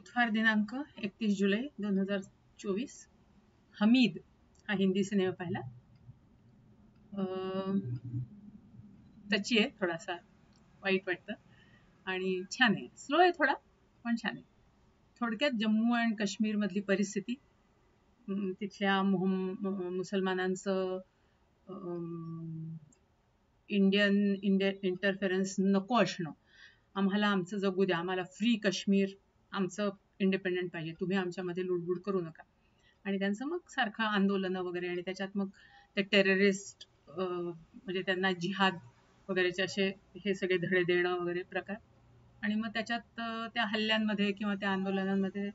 बुधवार दिनांक 31 जुलै 2024. हमीद हा हिंदी सिनेमा पाहिला. त्याची आहे, थोडासा वाईट वाटतं आणि छान आहे. स्लो आहे थोडा, पण छान आहे. थोडक्यात जम्मू अँड काश्मीर मधली परिस्थिती, तिथल्या मुसलमानांचं इंडियन इंटरफेरन्स नको असणं, आम्हाला आमचं जगू द्या, आम्हाला फ्री काश्मीर, आमचं इंडिपेंडंट पाहिजे, तुम्ही आमच्यामध्ये लुडबुड करू नका. आणि त्यांचं मग सारखं आंदोलनं वगैरे, आणि त्याच्यात मग ते टेररिस्ट म्हणजे त्यांना जिहाद वगैरेचे असे हे सगळे धडे देणं वगैरे प्रकार. आणि मग त्याच्यात त्या हल्ल्यांमध्ये किंवा त्या आंदोलनांमध्ये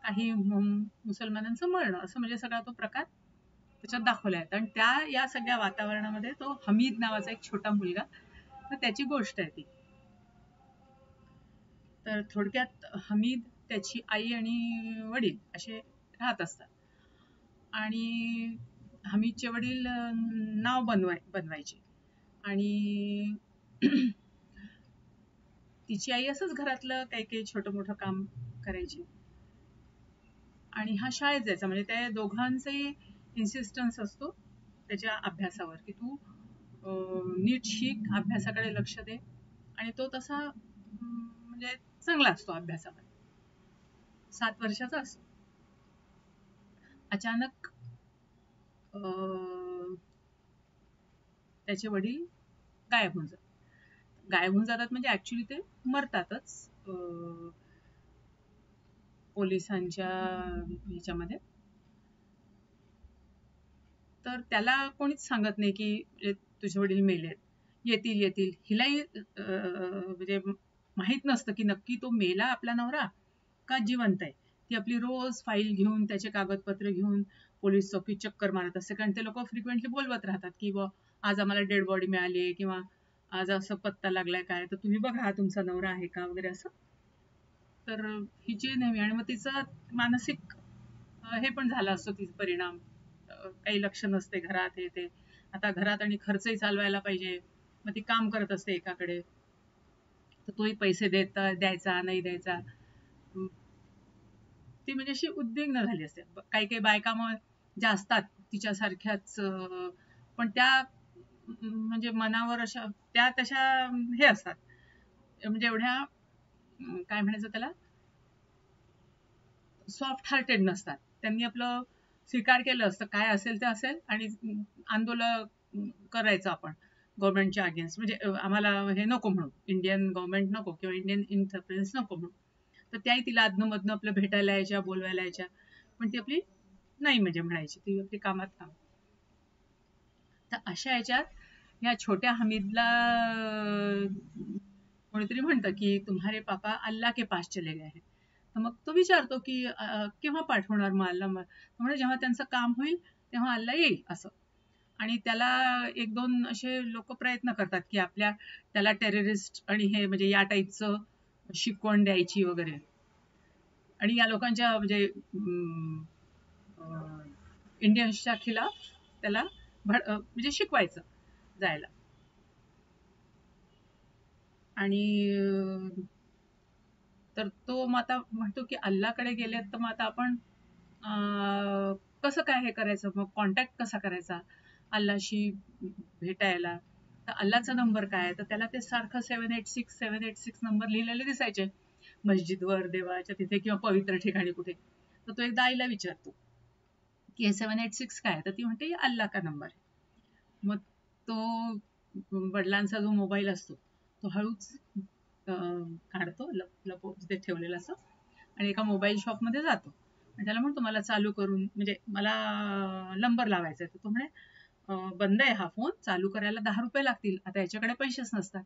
काही मुसलमानांचं मरणं, असं म्हणजे सगळा तो प्रकार त्याच्यात दाखवला आहे. आणि या सगळ्या वातावरणामध्ये तो हमीद नावाचा एक छोटा मुलगा, तर त्याची गोष्ट आहे ती. तर थोडक्यात हमीद, त्याची आई आणि वडील असे राहत असतात. आणि हमीदचे वडील नाव बनवायचे, आणि तिची आई असंच घरातलं काही काही छोटं मोठं काम करायची. आणि हा शाळेत जायचा, म्हणजे त्या दोघांचाही इन्सिस्टन्स असतो त्याच्या अभ्यासावर, की तू नीट शिक, अभ्यासाकडे लक्ष दे. आणि तो तसा म्हणजे चांगला असतो अभ्यासामध्ये, 7 वर्षाचा असतो. अचानक त्याचे वडील गायब होऊन जातात. म्हणजे ऍक्च्युली ते मरतातच पोलिसांच्या ह्याच्यामध्ये. तर त्याला कोणीच सांगत नाही की तुझे वडील मेलेत, येतील. हिलाही म्हणजे माहित नसतं की नक्की तो मेला आपला नवरा का जिवंत आहे. ती आपली रोज फाईल घेऊन, त्याचे कागदपत्र घेऊन पोलीस चौकीत चक्कर मारत असते, कारण ते लोक फ्रिक्वेंटली बोलवत राहतात की आज आम्हाला डेड बॉडी मिळाली, किंवा आज असं पत्ता लागलाय काय, तर तुम्ही बघा तुमचा नवरा आहे का वगैरे असं. तर हिची नेहमी, आणि मग तिचं मानसिक हे पण झालं असतो, तिचा परिणाम, काही लक्ष नसते घरात, हे ते. आता घरात आणि खर्चही चालवायला पाहिजे, मग ती काम करत असते एकाकडे, तर तोही पैसे द्यायचा नाही द्यायचा. ती म्हणजे अशी उद्विग्न झाली असते. काही काही बायका मग ज्या असतात तिच्यासारख्याच, पण त्या म्हणजे मनावर अशा, त्या तशा हे असतात, म्हणजे एवढ्या काय म्हणायचं त्याला, सॉफ्ट हार्टेड नसतात. त्यांनी आपलं स्वीकार केलं असतं, काय असेल ते असेल, आणि आंदोलन करायचं आपण गव्हर्नमेंटच्या अगेन्स्ट, म्हणजे आम्हाला हे नको म्हणून, इंडियन गव्हर्नमेंट नको किंवा इंडियन इंटरफरन्स नको म्हणून. तर त्याही तिला अधनंमधनं आपलं भेटायला यायच्या, बोलवायला यायच्या, पण ती आपली नाही म्हणजे म्हणायची, ती आपली कामात काम. तर अशा याच्यात ह्या छोट्या हमीदला कोणीतरी म्हणतं की तुम्हारे पापा अल्लाह के पास चले गए हैं. तर मग तो विचारतो की केव्हा पाठवणार मग अल्लाह? म्हणजे जेव्हा त्यांचं काम होईल तेव्हा अल्लाह येईल असं. आणि त्याला 1-2 असे लोक प्रयत्न करतात की त्याला टेररिस्ट आणि हे म्हणजे या टाईपचं शिकवण द्यायची वगैरे. आणि या लोकांच्या म्हणजे इंडियन्सच्या खिलाफ त्याला म्हणजे शिकवायचं जायला. आणि तर तो मग आता म्हणतो की अल्लाकडे गेलेत, तर मग आता आपण कसं काय हे करायचं, मग कॉन्टॅक्ट कसा करायचा अल्लाशी भेटायला. तर अल्लाचा नंबर काय, तर त्याला ते सारखं 786 नंबर लिहिलेले दिसायचे मस्जिदवर, देवाच्या तिथे, किंवा पवित्र ठिकाणी कुठे. तर तो एकदा आईला विचारतो की हे 786 काय, तर ती म्हणते अल्ला का नंबर आहे. मग तो वडिलांचा जो मोबाईल असतो तो हळूच काढतो, तिथे ठेवलेला असं, आणि एका मोबाईल शॉपमध्ये जातो आणि त्याला म्हणतो मला चालू करून, म्हणजे मला नंबर लावायचा आहे. तर तो म्हणे बंद आहे हा फोन, चालू करायला 10 रुपये लागतील, आता याच्याकडे पैसेच नसतात.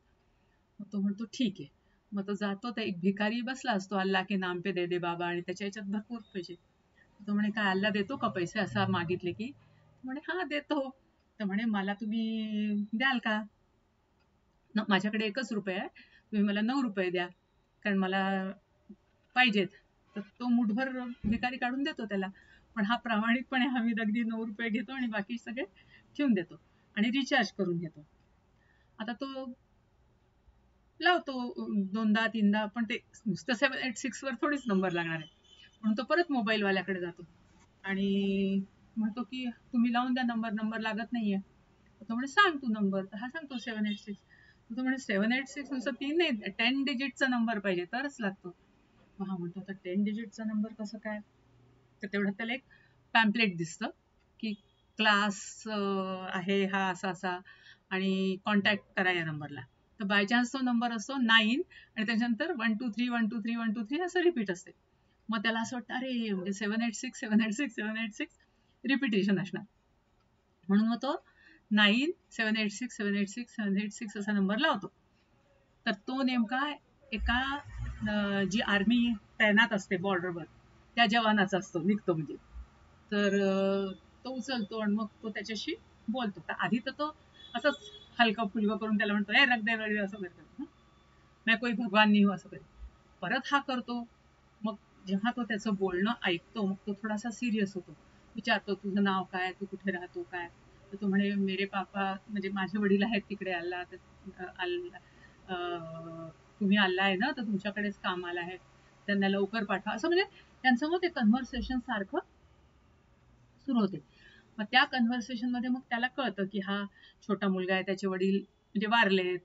मग तो म्हणतो ठीक आहे. मग तो जातो, तर एक भिकारी बसला असतो, अल्लाह के नाम पे दे दे बाबा, आणि त्याच्या याच्यात भरपूर पैसे. तो म्हणे काय अल्लाह देतो का पैसे असं मागितले की? म्हणे हा देतो. तर म्हणे मला तुम्ही द्याल का? माझ्याकडे 1 रुपया आहे, तुम्ही मला 9 रुपये द्या, कारण मला पाहिजेत. तर तो मुठभर भिकारी काढून देतो त्याला, पण हा प्रामाणिकपणे हमीद अगदी 9 रुपये घेतो आणि बाकी सगळे ठेवून देतो आणि रिचार्ज करून घेतो. आता तो लावतो दोनदा तीनदा, पण ते नुसतं 786 वर थोडीच नंबर लागणार आहे. म्हणून तो परत मोबाईलवाल्याकडे जातो आणि म्हणतो की तुम्ही लावून द्या नंबर, नंबर लागत नाहीये. तो म्हणे सांग तू नंबर. तर हा सांगतो 786. तो म्हणे 786 नुसतं 3 नाही, 10 डिजिटचा नंबर पाहिजे तरच लागतो. मग हा म्हणतो आता 10 डिजिटचा नंबर कसं काय? तर तेवढ्यात त्याला एक पॅम्पलेट दिसतं की क्लास आहे हा असा असा आणि कॉन्टॅक्ट करा या नंबरला. तर बाय चान्स तो नंबर असतो 9 आणि त्याच्यानंतर 123 123 123 असं रिपीट असते. मग त्याला असं वाटतं अरे म्हणजे 786 786 786 रिपिटेशन असणार. म्हणून मग तो 9 786 786 786 असा नंबर लावतो. तर तो नेमका एका जी आर्मी तैनात असते बॉर्डरवर त्या जवानाचा असतो, निघतो म्हणजे. तर तो उचलतो आणि मग तो त्याच्याशी बोलतो. तर आधी तर तो असंच हलका फुलका करून त्याला म्हणतो ए रख दे रख दे असं करतो. मैं कोई भगवान नहीं हूं असं करतो. परत हा करतो. मग जेव्हा तो त्याचं बोलणं ऐकतो मग तो थोडासा सिरियस होतो. विचारतो तुझं नाव काय, तू कुठे राहतो काय. तर तो म्हणे मेरे पापा म्हणजे माझे वडील आहेत तिकडे अल्ला तुम्ही अल्ला आहे ना तर तुमच्याकडेच कामाला आहे, त्यांना लवकर पाठवा असं म्हणजे त्यांचं मग ते कन्व्हर्सेशन सारखं सुरू होते. मग त्या कन्व्हर्सेशन मध्ये मग त्याला कळतं की हा छोटा मुलगा आहे, त्याचे वडील म्हणजे वारलेत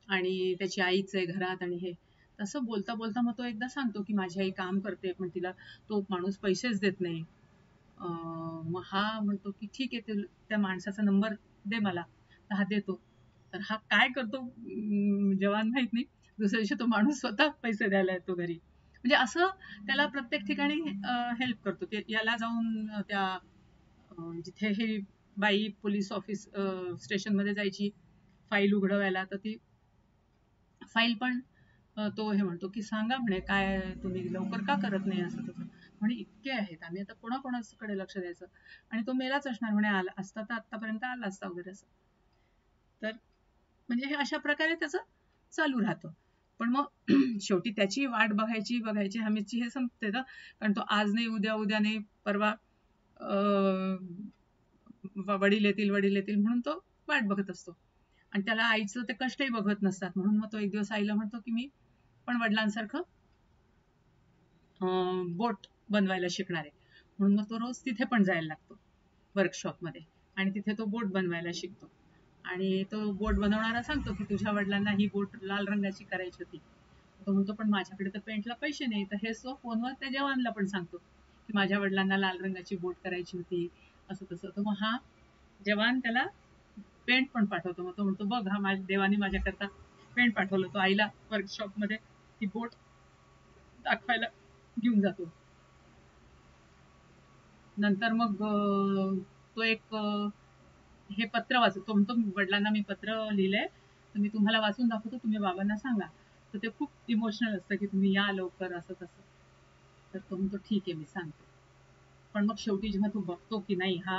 आणि त्याची आईच आहे घरात आणि हे. तसं बोलता बोलता मग तो एकदा सांगतो की माझी आई काम करते पण तिला तो माणूस पैसेच देत नाही. मग हा म्हणतो की ठीक आहे, त्या माणसाचा नंबर दे मला. तर हा देतो. तर हा काय करतो जवान माहित नाही. दुसऱ्या दिवशी तो माणूस स्वतः पैसे द्यायला येतो घरी. म्हणजे असं त्याला प्रत्येक ठिकाणी हेल्प करतो की याला जाऊन त्या जिथे ही बाई पोलीस ऑफिस स्टेशनमध्ये जायची फाईल उघडवायला, तर ती फाईल पण तो हे म्हणतो की सांगा म्हणे काय तुम्ही लवकर का करत नाही असं तसं. म्हणे इतके आहेत आम्ही आता कोणाकोणाकडे लक्ष द्यायचं, आणि तो मेलाच असणार म्हणे, आला असता तर आतापर्यंत आला असता वगैरे असं. तर म्हणजे हे अशा प्रकारे त्याचं चालू राहतं. पण मग शेवटी त्याची वाट बघायची बघायची हमीची हे संपते ना, कारण तो आज नाही उद्या उद्या नाही परवा वडील येतील म्हणून तो वाट बघत असतो. आणि त्याला आईचं ते कष्टही बघत नसतात म्हणून मग तो एक दिवस आईला म्हणतो की मी पण वडिलांसारखं बोट बनवायला शिकणार आहे. म्हणून मग तो रोज तिथे पण जायला लागतो वर्कशॉपमध्ये आणि तिथे तो बोट बनवायला शिकतो. आणि तो बोट बनवणारा सांगतो की तुझ्या वडिलांना ही बोट लाल रंगाची करायची होती. तो म्हणतो पण माझ्याकडे तर पेंटला पैसे नाही. तर हे सो फोनवर त्या जवानला पण सांगतो की माझ्या वडिलांना लाल रंगाची बोट करायची होती असं तसं. तर मग हा जवान त्याला पेंट पण पाठवतो. मग तो म्हणतो बघ हा माझ्या देवाने माझ्याकरता पेंट पाठवलं. तो आईला वर्कशॉपमध्ये ती बोट दाखवायला घेऊन जातो. नंतर मग तो एक हे पत्र वाचतो. म्हणतो वडिलांना मी पत्र लिहिलंय, तर मी तुम्हाला वाचून दाखवतो, तुम्ही बाबांना सांगा. तर ते खूप इमोशनल असतं की तुम्ही या लवकर असं तसं. तर तो म्हणतो ठीक आहे मी सांगतो. पण मग शेवटी जेव्हा तो बघतो की नाही हा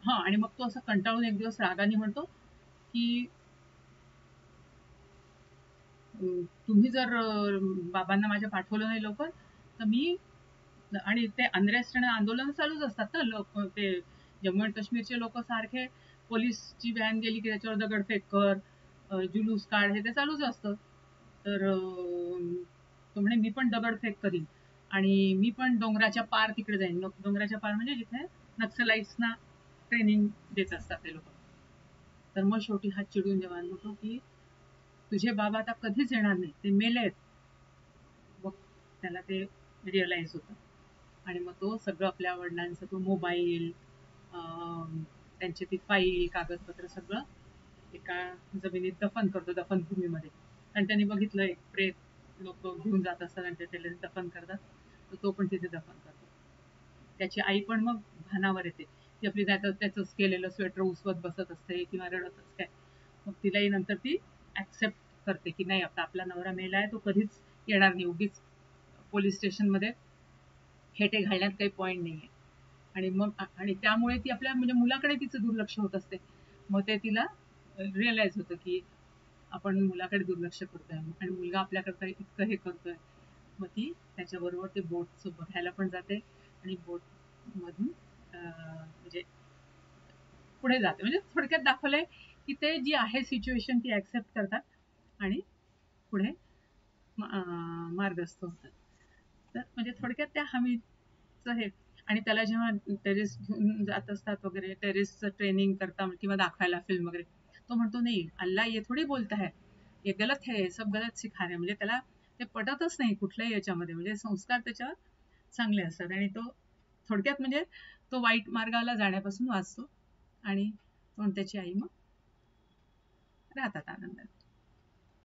हा, आणि मग तो असं कंटाळून एक दिवस रागाने म्हणतो की तुम्ही जर बाबांना माझ्या पाठवलं नाही लवकर तर मी, आणि ते अनरेस्ट आणि आंदोलन चालूच असतात ना, लोक ते जम्मू आणि काश्मीरचे लोक सारखे पोलीसची व्हॅन गेली की त्याच्यावर दगडफेक कर, जुलूस काढ, हे ते चालूच असतं. तर तो म्हणे मी पण दगडफेक करीन आणि मी पण डोंगराच्या पार तिकडे जाईन. डोंगराच्या पार म्हणजे जिथे नक्सलाइट्सना ट्रेनिंग देत असतात ते लोक. तर मग शेवटी हा चिडून जवान म्हणतो की तुझे बाबा आता कधीच येणार नाही, ते मेलेत. मग त्याला ते रिअलाइज होतं. आणि मग तो सगळं आपल्या वडिलांचं तो मोबाईल, त्यांची ती फाईल कागदपत्र सगळं एका जमिनीत दफन करतो, दफनभूमीमध्ये. आणि त्यांनी बघितलं एक प्रेत लोक घेऊन जात असतात आणि ते त्याला दफन करतात. तर तो पण तिथे दफन करतो. त्याची आई पण मग भानावर येते. ती आपली त्याच केलेलं स्वेटर उसवत बसत असते किंवा रडत असते. मग तिलाही नंतर ती ऍक्सेप्ट करते की नाही आता आपला नवरा मेला आहे, तो कधीच येणार नाही. उगीच पोलीस स्टेशनमध्ये हेटे घालण्यात काही पॉईंट नाहीये. आणि मग आणि त्यामुळे ती आपल्या म्हणजे मुलाकडे तिचं दुर्लक्ष होत असते. मग ते तिला रिअलाइज होतं की आपण मुलाकडे दुर्लक्ष करतोय आणि मुलगा आपल्याकरता इतकं हे करतोय. मग ती त्याच्याबरोबर ते बोट बघायला पण जाते आणि बोट मधून म्हणजे पुढे जाते. म्हणजे थोडक्यात दाखवलंय की ते जी आहे सिच्युएशन ती ऍक्सेप्ट करतात आणि पुढे मार्गस्थ होतात. तर म्हणजे थोडक्यात त्या हमीचं हे. आणि त्याला जेव्हा टेरेस घेऊन जात असतात वगैरे, टेरेसचं ट्रेनिंग करता किंवा दाखवायला फिल्म वगैरे, तो म्हणतो नाही, अल्लाह ये थोडी बोलता है, ये गलत है, ये सब गलत सिखा रहे. म्हणजे त्याला ते पटतच नाही कुठल्याही याच्यामध्ये. म्हणजे संस्कार त्याच्यावर चांगले असतात आणि तो थोडक्यात म्हणजे तो वाईट मार्गाला जाण्यापासून वाचतो आणि तो आणि त्याची आई मग राहतात आनंदात.